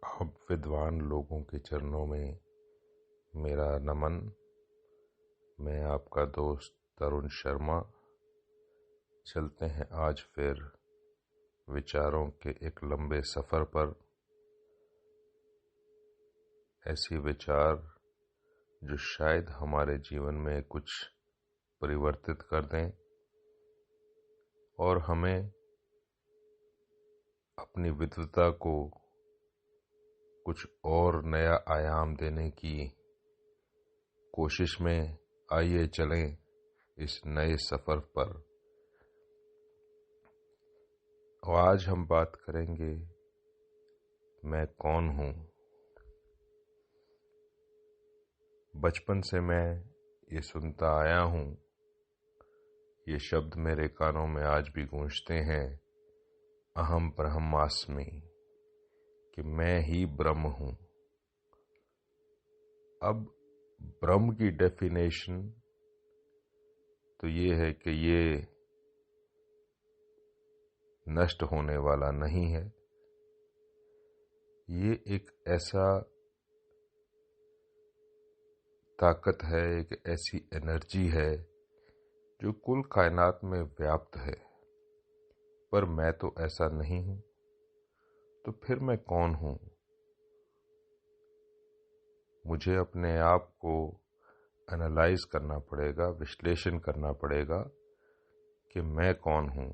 आप विद्वान लोगों के चरणों में मेरा नमन। मैं आपका दोस्त तरुण शर्मा। चलते हैं आज फिर विचारों के एक लंबे सफ़र पर। ऐसी विचार जो शायद हमारे जीवन में कुछ परिवर्तित कर दें और हमें अपनी विद्वता को कुछ और नया आयाम देने की कोशिश में आइए चलें इस नए सफ़र पर। और आज हम बात करेंगे मैं कौन हूँ। बचपन से मैं ये सुनता आया हूँ, ये शब्द मेरे कानों में आज भी गूंजते हैं, अहम ब्रह्मास्मि, कि मैं ही ब्रह्म हूँ। अब ब्रह्म की डेफिनेशन तो ये है कि ये नष्ट होने वाला नहीं है। ये एक ऐसा ताकत है, एक ऐसी एनर्जी है जो कुल कायनात में व्याप्त है। पर मैं तो ऐसा नहीं हूँ, तो फिर मैं कौन हूँ? मुझे अपने आप को एनालाइज करना पड़ेगा, विश्लेषण करना पड़ेगा कि मैं कौन हूँ।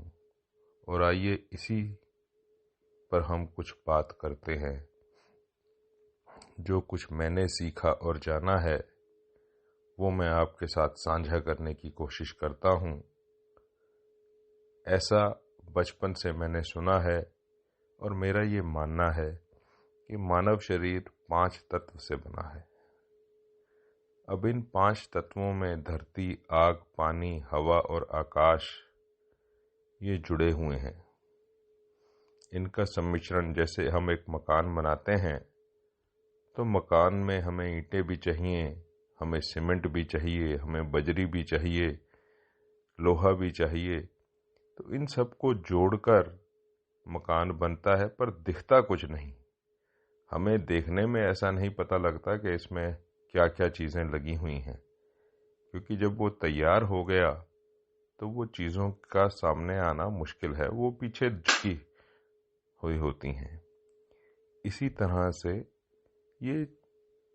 और आइए इसी पर हम कुछ बात करते हैं। जो कुछ मैंने सीखा और जाना है वो मैं आपके साथ साझा करने की कोशिश करता हूँ। ऐसा बचपन से मैंने सुना है और मेरा ये मानना है कि मानव शरीर 5 तत्व से बना है। अब इन 5 तत्वों में धरती, आग, पानी, हवा और आकाश ये जुड़े हुए हैं। इनका सम्मिश्रण, जैसे हम एक मकान बनाते हैं तो मकान में हमें ईंटें भी चाहिए, हमें सीमेंट भी चाहिए, हमें बजरी भी चाहिए, लोहा भी चाहिए। तो इन सबको जोड़कर मकान बनता है, पर दिखता कुछ नहीं। हमें देखने में ऐसा नहीं पता लगता कि इसमें क्या क्या चीज़ें लगी हुई हैं, क्योंकि जब वो तैयार हो गया तो वो चीज़ों का सामने आना मुश्किल है, वो पीछे झुकी हुई होती हैं। इसी तरह से ये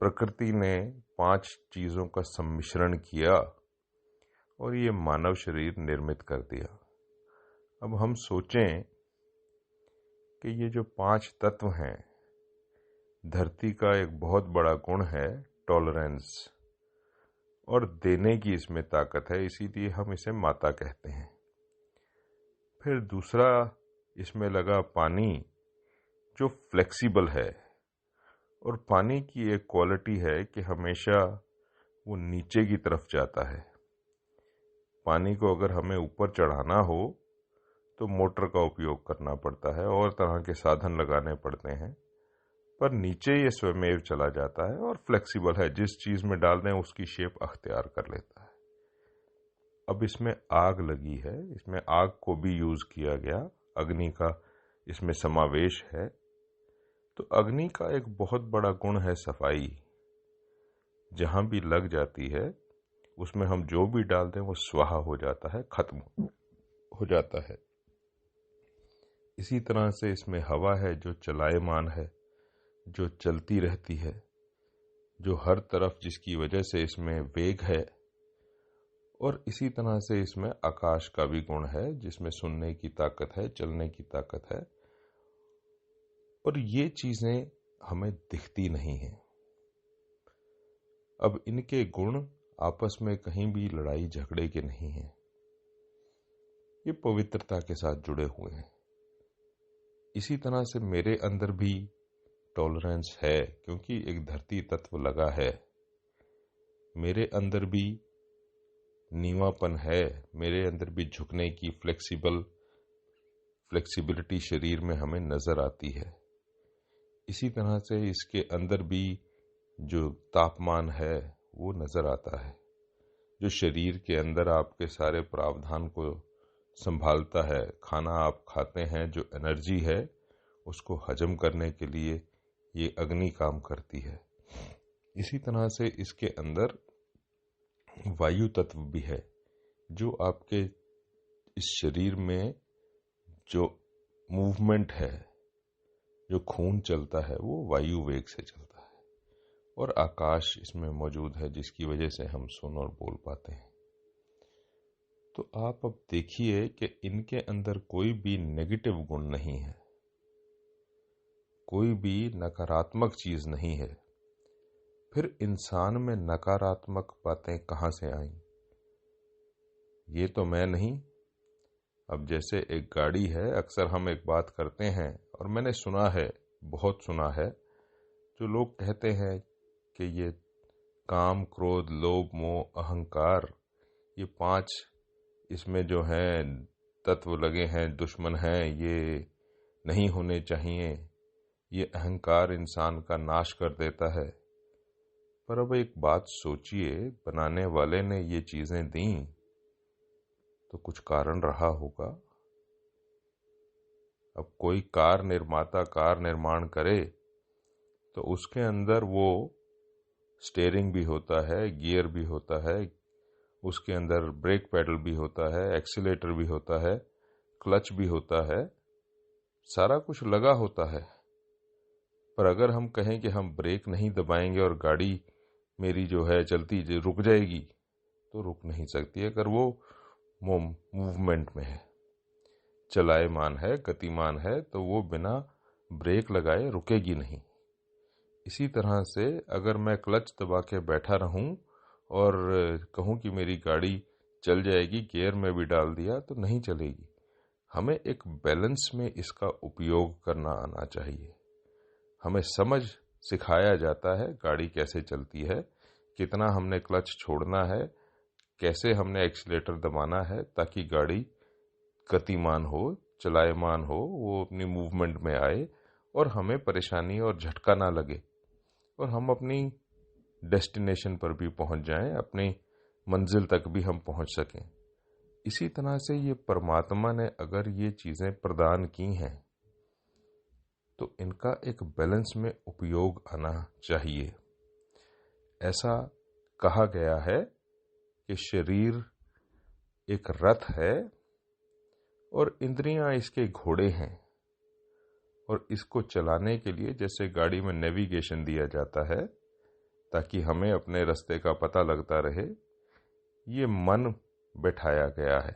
प्रकृति ने 5 चीज़ों का सम्मिश्रण किया और ये मानव शरीर निर्मित कर दिया। अब हम सोचें कि ये जो 5 तत्व हैं, धरती का एक बहुत बड़ा गुण है टॉलरेंस, और देने की इसमें ताकत है, इसीलिए हम इसे माता कहते हैं। फिर दूसरा इसमें लगा पानी, जो फ्लेक्सिबल है। और पानी की एक क्वालिटी है कि हमेशा वो नीचे की तरफ जाता है। पानी को अगर हमें ऊपर चढ़ाना हो तो मोटर का उपयोग करना पड़ता है और तरह के साधन लगाने पड़ते हैं, पर नीचे ये स्वयमेव चला जाता है और फ्लेक्सिबल है। जिस चीज़ में डाल दें उसकी शेप अख्तियार कर लेता है। अब इसमें आग लगी है, इसमें आग को भी यूज़ किया गया, अग्नि का इसमें समावेश है। तो अग्नि का एक बहुत बड़ा गुण है सफाई। जहां भी लग जाती है उसमें हम जो भी डाल दें वो स्वाहा हो जाता है, खत्म हो जाता है। इसी तरह से इसमें हवा है जो चलायमान है, जो चलती रहती है, जो हर तरफ, जिसकी वजह से इसमें वेग है। और इसी तरह से इसमें आकाश का भी गुण है, जिसमें सुनने की ताकत है, चलने की ताकत है। और ये चीजें हमें दिखती नहीं हैं। अब इनके गुण आपस में कहीं भी लड़ाई झगड़े के नहीं हैं, ये पवित्रता के साथ जुड़े हुए हैं। इसी तरह से मेरे अंदर भी टॉलरेंस है, क्योंकि एक धरती तत्व लगा है। मेरे अंदर भी नीवापन है, मेरे अंदर भी झुकने की फ्लेक्सिबिलिटी शरीर में हमें नजर आती है। इसी तरह से इसके अंदर भी जो तापमान है वो नजर आता है, जो शरीर के अंदर आपके सारे प्रावधान को संभालता है। खाना आप खाते हैं, जो एनर्जी है उसको हजम करने के लिए ये अग्नि काम करती है। इसी तरह से इसके अंदर वायु तत्व भी है, जो आपके इस शरीर में जो मूवमेंट है, जो खून चलता है, वो वायु वेग से चलता है। और आकाश इसमें मौजूद है, जिसकी वजह से हम सुन और बोल पाते हैं। तो आप अब देखिए कि इनके अंदर कोई भी नेगेटिव गुण नहीं है, कोई भी नकारात्मक चीज नहीं है। फिर इंसान में नकारात्मक बातें कहां से आईं? ये तो मैं नहीं। अब जैसे एक गाड़ी है, अक्सर हम एक बात करते हैं, और मैंने सुना है, बहुत सुना है, जो लोग कहते हैं कि ये काम, क्रोध, लोभ, मोह, अहंकार, ये 5 इसमें जो हैं तत्व लगे हैं, दुश्मन हैं, ये नहीं होने चाहिए, ये अहंकार इंसान का नाश कर देता है। पर अब एक बात सोचिए, बनाने वाले ने ये चीजें दी तो कुछ कारण रहा होगा। अब कोई कार निर्माता कार निर्माण करे तो उसके अंदर वो स्टीयरिंग भी होता है, गियर भी होता है, उसके अंदर ब्रेक पैडल भी होता है, एक्सीलेटर भी होता है, क्लच भी होता है, सारा कुछ लगा होता है। पर अगर हम कहें कि हम ब्रेक नहीं दबाएंगे और गाड़ी मेरी जो है चलती रुक जाएगी, तो रुक नहीं सकती। अगर वो मूवमेंट में है, चलायमान है, गतिमान है, तो वो बिना ब्रेक लगाए रुकेगी नहीं। इसी तरह से अगर मैं क्लच दबा के बैठा रहूं और कहूं कि मेरी गाड़ी चल जाएगी, गियर में भी डाल दिया, तो नहीं चलेगी। हमें एक बैलेंस में इसका उपयोग करना आना चाहिए। हमें समझ सिखाया जाता है गाड़ी कैसे चलती है, कितना हमने क्लच छोड़ना है, कैसे हमने एक्सीलेटर दबाना है, ताकि गाड़ी गतिमान हो, चलायमान हो, वो अपनी मूवमेंट में आए और हमें परेशानी और झटका ना लगे, और हम अपनी डेस्टिनेशन पर भी पहुंच जाएं, अपनी मंजिल तक भी हम पहुंच सकें। इसी तरह से ये परमात्मा ने अगर ये चीजें प्रदान की हैं, तो इनका एक बैलेंस में उपयोग आना चाहिए। ऐसा कहा गया है कि शरीर एक रथ है और इंद्रियां इसके घोड़े हैं, और इसको चलाने के लिए जैसे गाड़ी में नेविगेशन दिया जाता है ताकि हमें अपने रास्ते का पता लगता रहे, ये मन बैठाया गया है,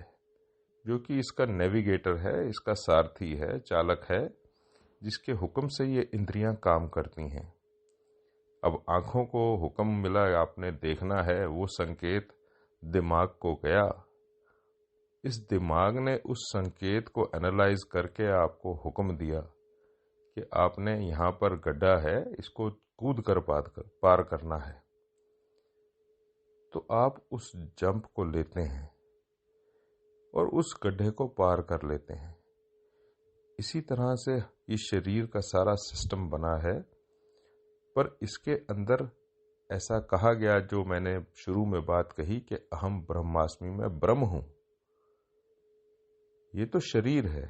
जो कि इसका नेविगेटर है, इसका सारथी है, चालक है, जिसके हुक्म से ये इंद्रियां काम करती हैं। अब आंखों को हुक्म मिला, आपने देखना है, वो संकेत दिमाग को गया। इस दिमाग ने उस संकेत को एनालाइज करके आपको हुक्म दिया कि आपने यहाँ पर गड्ढा है, इसको कूद कर पार करना है। तो आप उस जंप को लेते हैं और उस गड्ढे को पार कर लेते हैं। इसी तरह से ये शरीर का सारा सिस्टम बना है, पर इसके अंदर ऐसा कहा गया, जो मैंने शुरू में बात कही कि अहम ब्रह्मास्मि, मैं ब्रह्म हूं। ये तो शरीर है।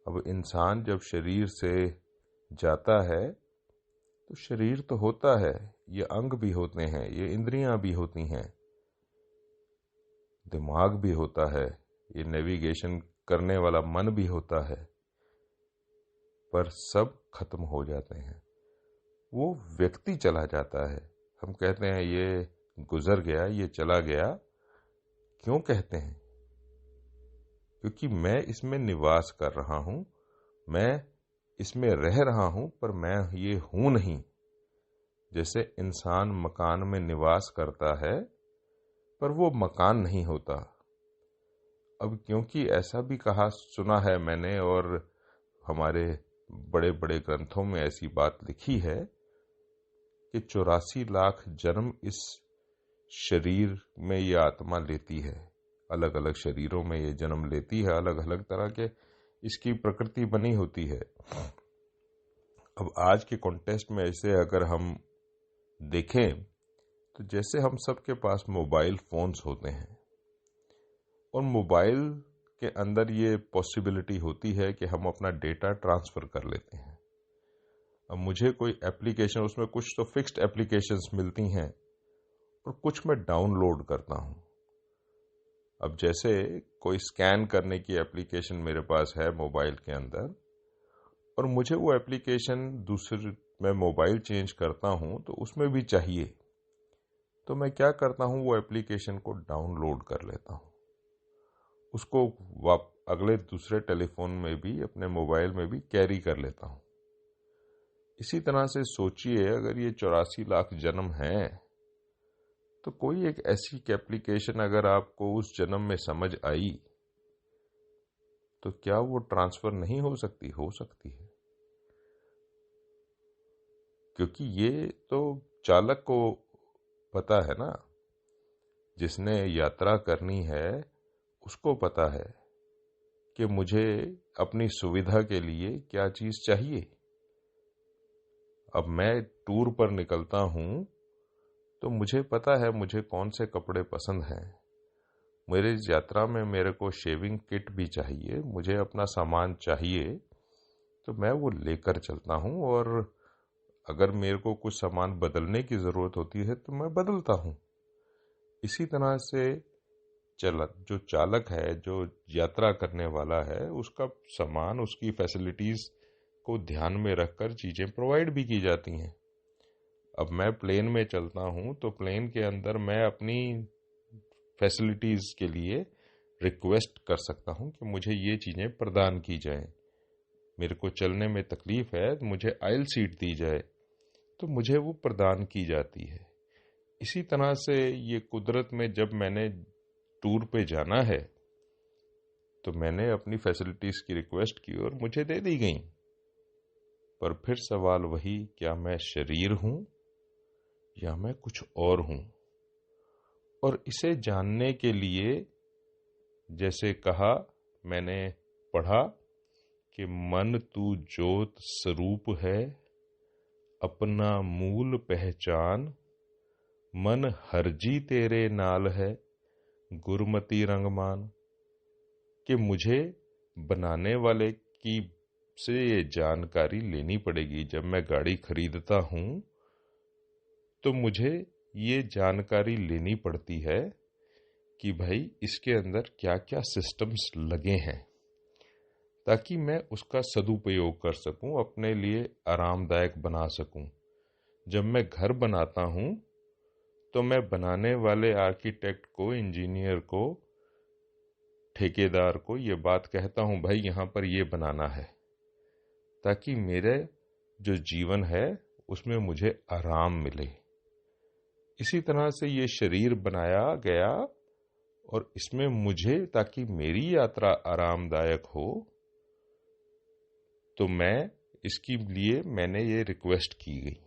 अब इंसान जब शरीर से जाता है तो शरीर तो होता है, ये अंग भी होते हैं, ये इंद्रियां भी होती हैं, दिमाग भी होता है, ये नेविगेशन करने वाला मन भी होता है, पर सब खत्म हो जाते हैं। वो व्यक्ति चला जाता है। हम कहते हैं ये गुजर गया, ये चला गया। क्यों कहते हैं? क्योंकि मैं इसमें निवास कर रहा हूं, मैं इसमें रह रहा हूं, पर मैं ये हूं नहीं। जैसे इंसान मकान में निवास करता है, पर वो मकान नहीं होता। अब क्योंकि ऐसा भी कहा सुना है मैंने, और हमारे बड़े बड़े ग्रंथों में ऐसी बात लिखी है कि 84 लाख जन्म इस शरीर में ये आत्मा लेती है। अलग अलग शरीरों में ये जन्म लेती है, अलग अलग तरह के इसकी प्रकृति बनी होती है। अब आज के कॉन्टेक्स्ट में ऐसे अगर हम देखें, तो जैसे हम सबके पास मोबाइल फोन्स होते हैं, और मोबाइल के अंदर ये पॉसिबिलिटी होती है कि हम अपना डेटा ट्रांसफर कर लेते हैं। अब मुझे कोई एप्लीकेशन, उसमें कुछ तो फिक्स्ड एप्लीकेशंस मिलती हैं और कुछ मैं डाउनलोड करता हूँ। अब जैसे कोई स्कैन करने की एप्लीकेशन मेरे पास है मोबाइल के अंदर, और मुझे वो एप्लीकेशन दूसरे, मैं मोबाइल चेंज करता हूँ तो उसमें भी चाहिए, तो मैं क्या करता हूँ, वो एप्लीकेशन को डाउनलोड कर लेता हूँ, उसको अगले दूसरे टेलीफोन में भी, अपने मोबाइल में भी कैरी कर लेता हूँ। इसी तरह से सोचिए, अगर ये 84 लाख जन्म हैं, तो कोई एक ऐसी एप्लीकेशन अगर आपको उस जन्म में समझ आई, तो क्या वो ट्रांसफर नहीं हो सकती? हो सकती है, क्योंकि ये तो चालक को पता है ना, जिसने यात्रा करनी है उसको पता है कि मुझे अपनी सुविधा के लिए क्या चीज चाहिए। अब मैं टूर पर निकलता हूं तो मुझे पता है मुझे कौन से कपड़े पसंद हैं। मेरे इस यात्रा में मेरे को शेविंग किट भी चाहिए, मुझे अपना सामान चाहिए, तो मैं वो लेकर चलता हूं, और अगर मेरे को कुछ सामान बदलने की ज़रूरत होती है तो मैं बदलता हूं। इसी तरह से जो चालक है, जो यात्रा करने वाला है, उसका सामान, उसकी फैसिलिटीज़ को ध्यान में रखकर चीज़ें प्रोवाइड भी की जाती हैं। अब मैं प्लेन में चलता हूं तो प्लेन के अंदर मैं अपनी फैसिलिटीज़ के लिए रिक्वेस्ट कर सकता हूं कि मुझे ये चीज़ें प्रदान की जाएं। मेरे को चलने में तकलीफ है, मुझे आइल सीट दी जाए, तो मुझे वो प्रदान की जाती है। इसी तरह से ये कुदरत में जब मैंने टूर पे जाना है तो मैंने अपनी फैसिलिटीज़ की रिक्वेस्ट की और मुझे दे दी गई। पर फिर सवाल वही, क्या मैं शरीर हूं या मैं कुछ और हूं? और इसे जानने के लिए, जैसे कहा, मैंने पढ़ा कि मन तू ज्योत स्वरूप है, अपना मूल पहचान, मन हरजी तेरे नाल है, गुरमति रंगमान। कि मुझे बनाने वाले की से ये जानकारी लेनी पड़ेगी। जब मैं गाड़ी खरीदता हूं तो मुझे ये जानकारी लेनी पड़ती है कि भाई इसके अंदर क्या क्या सिस्टम्स लगे हैं, ताकि मैं उसका सदुपयोग कर सकूं, अपने लिए आरामदायक बना सकूं। जब मैं घर बनाता हूं तो मैं बनाने वाले आर्किटेक्ट को, इंजीनियर को, ठेकेदार को ये बात कहता हूं, भाई यहां पर ये बनाना है, ताकि मेरे जो जीवन है उसमें मुझे आराम मिले। इसी तरह से ये शरीर बनाया गया और इसमें मुझे, ताकि मेरी यात्रा आरामदायक हो, तो मैं इसके लिए मैंने ये रिक्वेस्ट की गई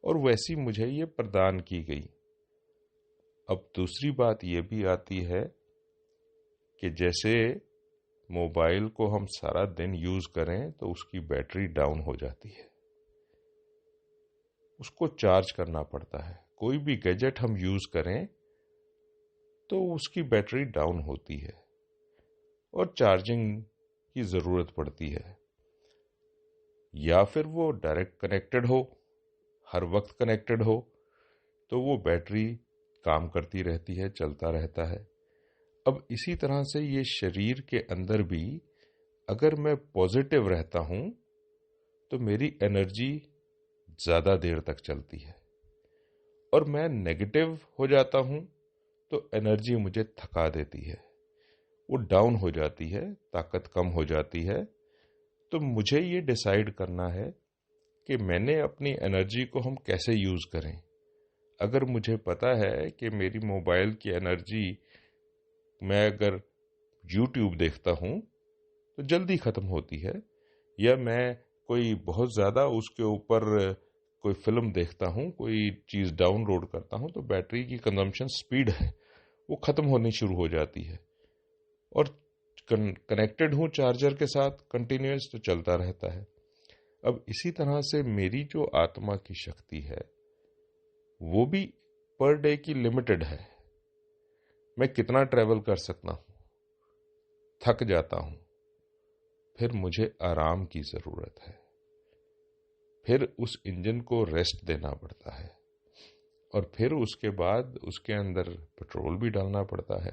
और वैसी मुझे ये प्रदान की गई। अब दूसरी बात ये भी आती है कि जैसे मोबाइल को हम सारा दिन यूज करें तो उसकी बैटरी डाउन हो जाती है, उसको चार्ज करना पड़ता है। कोई भी गैजेट हम यूज करें तो उसकी बैटरी डाउन होती है और चार्जिंग की जरूरत पड़ती है, या फिर वो डायरेक्ट कनेक्टेड हो, हर वक्त कनेक्टेड हो, तो वो बैटरी काम करती रहती है, चलता रहता है। अब इसी तरह से ये शरीर के अंदर भी अगर मैं पॉजिटिव रहता हूं तो मेरी एनर्जी ज्यादा देर तक चलती है, और मैं नेगेटिव हो जाता हूं तो एनर्जी मुझे थका देती है, वो डाउन हो जाती है, ताकत कम हो जाती है। तो मुझे ये डिसाइड करना है कि मैंने अपनी एनर्जी को हम कैसे यूज करें। अगर मुझे पता है कि मेरी मोबाइल की एनर्जी, मैं अगर यूट्यूब देखता हूं तो जल्दी खत्म होती है, या मैं कोई बहुत ज्यादा उसके ऊपर कोई फिल्म देखता हूं, कोई चीज डाउनलोड करता हूं, तो बैटरी की कंजम्पशन स्पीड है वो खत्म होनी शुरू हो जाती है, और कनेक्टेड हूं चार्जर के साथ कंटिन्यूअस, तो चलता रहता है। अब इसी तरह से मेरी जो आत्मा की शक्ति है वो भी पर डे की लिमिटेड है। मैं कितना ट्रेवल कर सकता हूं, थक जाता हूं, फिर मुझे आराम की जरूरत है। फिर उस इंजन को रेस्ट देना पड़ता है और फिर उसके बाद उसके अंदर पेट्रोल भी डालना पड़ता है।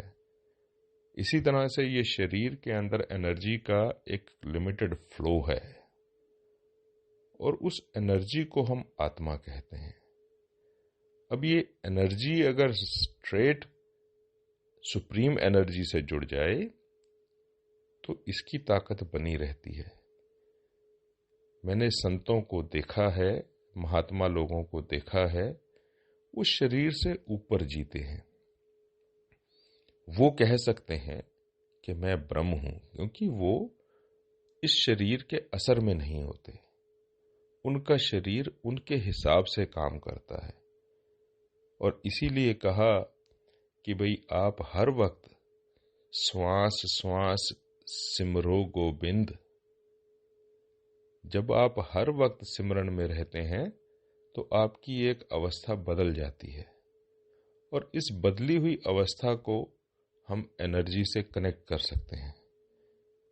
इसी तरह से ये शरीर के अंदर एनर्जी का एक लिमिटेड फ्लो है और उस एनर्जी को हम आत्मा कहते हैं। अब ये एनर्जी अगर स्ट्रेट सुप्रीम एनर्जी से जुड़ जाए तो इसकी ताकत बनी रहती है। मैंने संतों को देखा है, महात्मा लोगों को देखा है, उस शरीर से ऊपर जीते हैं। वो कह सकते हैं कि मैं ब्रह्म हूं, क्योंकि वो इस शरीर के असर में नहीं होते। उनका शरीर उनके हिसाब से काम करता है और इसीलिए कहा कि भाई आप हर वक्त श्वास श्वास सिमरो गोविंद। जब आप हर वक्त सिमरन में रहते हैं तो आपकी एक अवस्था बदल जाती है और इस बदली हुई अवस्था को हम एनर्जी से कनेक्ट कर सकते हैं।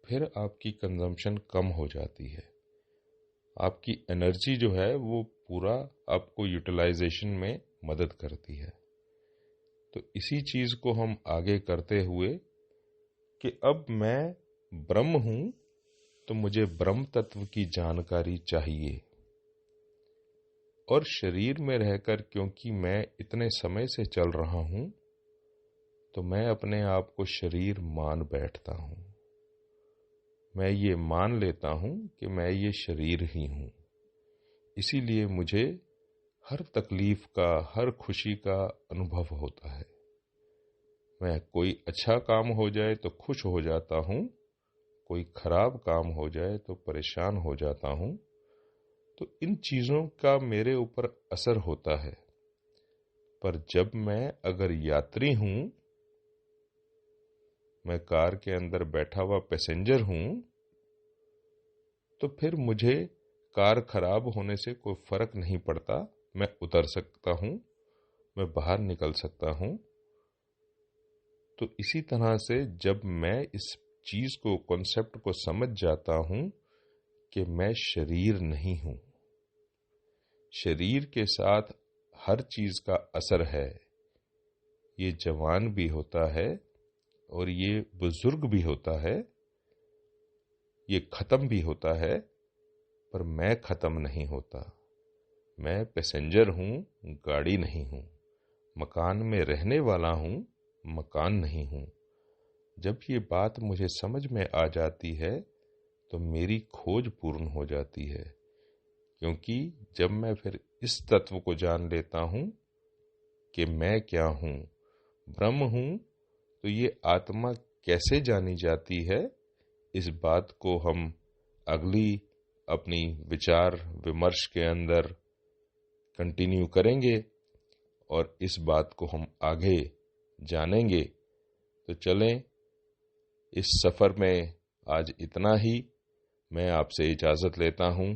फिर आपकी कंजम्पशन कम हो जाती है, आपकी एनर्जी जो है वो पूरा आपको यूटिलाइजेशन में मदद करती है। तो इसी चीज को हम आगे करते हुए कि अब मैं ब्रह्म हूं तो मुझे ब्रह्म तत्व की जानकारी चाहिए और शरीर में रहकर क्योंकि मैं इतने समय से चल रहा हूं तो मैं अपने आप को शरीर मान बैठता हूं। मैं ये मान लेता हूं कि मैं ये शरीर ही हूं। इसीलिए मुझे हर तकलीफ का, हर खुशी का अनुभव होता है। मैं कोई अच्छा काम हो जाए तो खुश हो जाता हूं, कोई खराब काम हो जाए तो परेशान हो जाता हूं। तो इन चीजों का मेरे ऊपर असर होता है। पर जब मैं अगर यात्री हूं, मैं कार के अंदर बैठा हुआ पैसेंजर हूं, तो फिर मुझे कार खराब होने से कोई फर्क नहीं पड़ता। मैं उतर सकता हूं, मैं बाहर निकल सकता हूं। तो इसी तरह से जब मैं इस चीज को, कॉन्सेप्ट को समझ जाता हूं कि मैं शरीर नहीं हूं, शरीर के साथ हर चीज का असर है। ये जवान भी होता है और ये बुजुर्ग भी होता है, ये खत्म भी होता है, पर मैं खत्म नहीं होता। मैं पैसेंजर हूं, गाड़ी नहीं हूं। मकान में रहने वाला हूं, मकान नहीं हूं। जब ये बात मुझे समझ में आ जाती है तो मेरी खोज पूर्ण हो जाती है, क्योंकि जब मैं फिर इस तत्व को जान लेता हूं कि मैं क्या हूं, ब्रह्म हूं, तो ये आत्मा कैसे जानी जाती है, इस बात को हम अगली अपनी विचार विमर्श के अंदर कंटिन्यू करेंगे और इस बात को हम आगे जानेंगे। तो चलें, इस सफर में आज इतना ही। मैं आपसे इजाजत लेता हूं।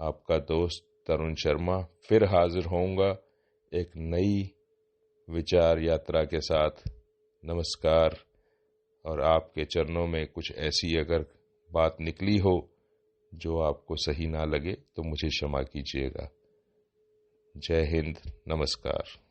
आपका दोस्त तरुण शर्मा फिर हाजिर होऊंगा एक नई विचार यात्रा के साथ। नमस्कार। और आपके चरणों में कुछ ऐसी अगर बात निकली हो जो आपको सही ना लगे तो मुझे क्षमा कीजिएगा। जय हिंद, नमस्कार।